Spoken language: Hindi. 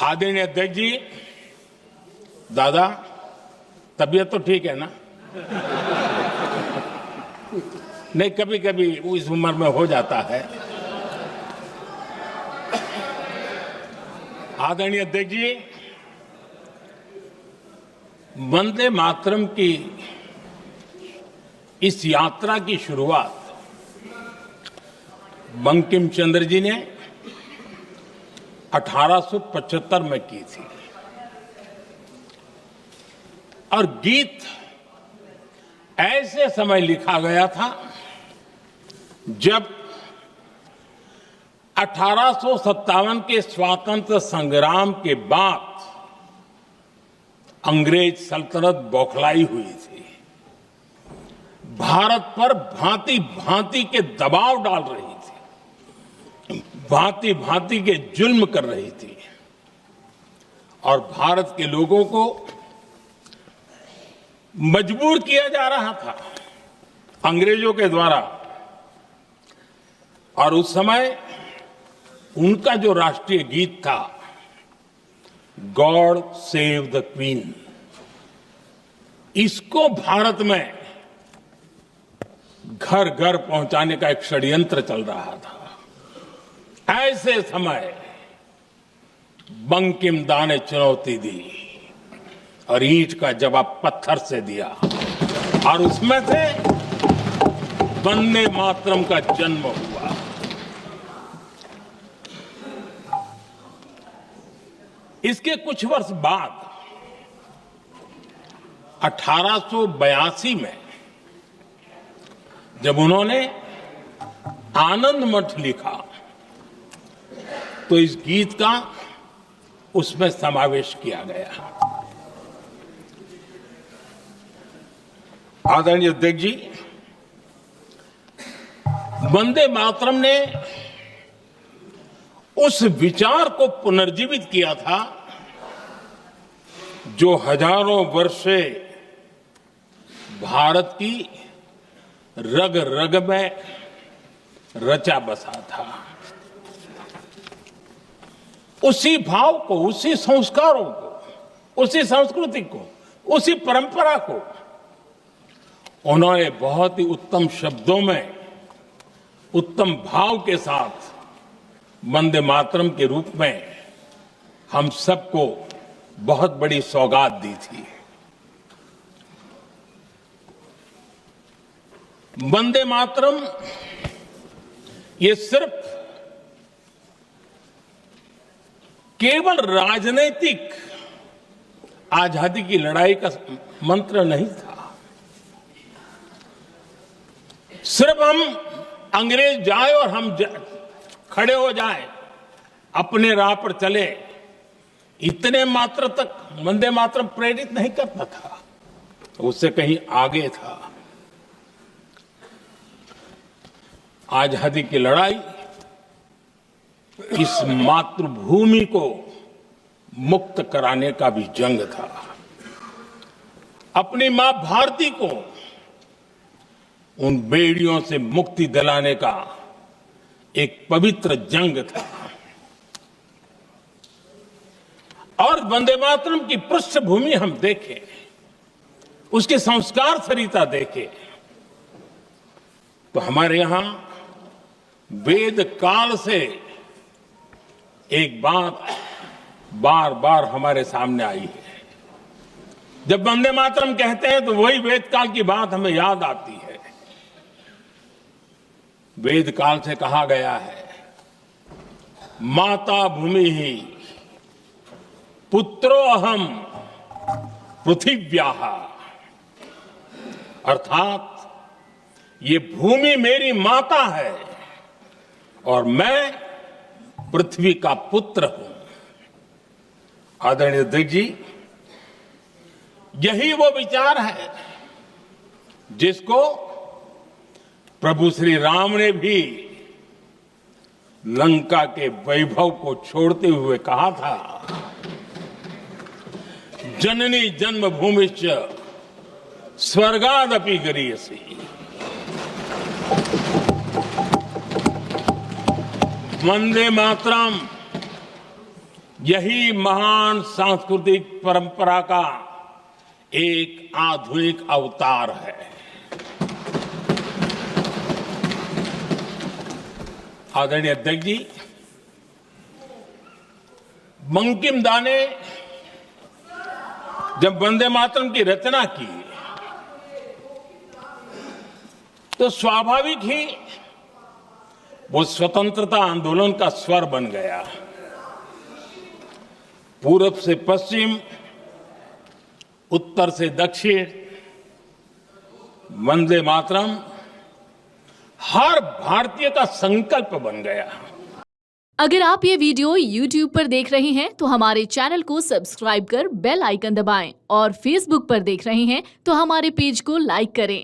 आदरणीय अध्यक्ष जी, दादा तबीयत तो ठीक है ना? नहीं, कभी कभी इस उम्र में हो जाता है। आदरणीय अध्यक्ष जी, वंदे मातरम की इस यात्रा की शुरुआत बंकिम चंद्र जी ने 1875 में की थी और गीत ऐसे समय लिखा गया था जब 1857 के स्वातंत्र संग्राम के बाद अंग्रेज सल्तनत बौखलाई हुई थी, भारत पर भांति भांति के दबाव डाल रही थी, भांति भांति के जुल्म कर रही थी और भारत के लोगों को मजबूर किया जा रहा था अंग्रेजों के द्वारा। और उस समय उनका जो राष्ट्रीय गीत था, गॉड सेव द क्वीन, इसको भारत में घर घर पहुंचाने का एक षड्यंत्र चल रहा था। ऐसे समय बंकिम दा ने चुनौती दी और ईंट का जवाब पत्थर से दिया और उसमें से वंदे मातरम का जन्म हुआ। इसके कुछ वर्ष बाद 1882 में जब उन्होंने आनंद मठ लिखा तो इस गीत का उसमें समावेश किया गया। आदरणीय अध्यक्ष जी, वंदे मातरम ने उस विचार को पुनर्जीवित किया था जो हजारों वर्ष से भारत की रग रग में रचा बसा था। उसी भाव को, उसी संस्कारों को, उसी संस्कृति को, उसी परंपरा को उन्होंने बहुत ही उत्तम शब्दों में, उत्तम भाव के साथ वंदे मातरम के रूप में हम सबको बहुत बड़ी सौगात दी थी। वंदे मातरम ये सिर्फ केवल राजनीतिक आजादी की लड़ाई का मंत्र नहीं था। सिर्फ हम अंग्रेज जाए और हम खड़े हो जाए, अपने राह पर चले, इतने मात्र तक वंदे मातरम प्रेरित नहीं करता था, उससे कहीं आगे था। आजादी की लड़ाई इस मातृभूमि को मुक्त कराने का भी जंग था। अपनी मां भारती को उन बेड़ियों से मुक्ति दिलाने का एक पवित्र जंग था। और वंदे मातरम की पृष्ठभूमि हम देखें, उसके संस्कार सरिता देखें, तो हमारे यहां वेद काल से एक बात बार बार हमारे सामने आई है। जब वंदे मातरम कहते हैं तो वही वेद काल की बात हमें याद आती है। वेद काल से कहा गया है, माता भूमि ही पुत्रो अहम पृथिव्याः, अर्थात ये भूमि मेरी माता है और मैं पृथ्वी का पुत्र हूं। आदरणीय अध्यक्ष जी, यही वो विचार है जिसको प्रभु श्री राम ने भी लंका के वैभव को छोड़ते हुए कहा था, जननी जन्मभूमिश्च स्वर्गादपि गरीयसी। वंदे मातरम यही महान सांस्कृतिक परंपरा का एक आधुनिक अवतार है। आदरणीय अध्यक्ष जी, बंकिम दा ने जब वंदे मातरम की रचना की तो स्वाभाविक ही वो स्वतंत्रता आंदोलन का स्वर बन गया। पूरब से पश्चिम, उत्तर से दक्षिण, वंदे मातरम हर भारतीय का संकल्प बन गया। अगर आप ये वीडियो YouTube पर देख रहे हैं तो हमारे चैनल को सब्सक्राइब कर बेल आइकन दबाएं और Facebook पर देख रहे हैं तो हमारे पेज को लाइक करें।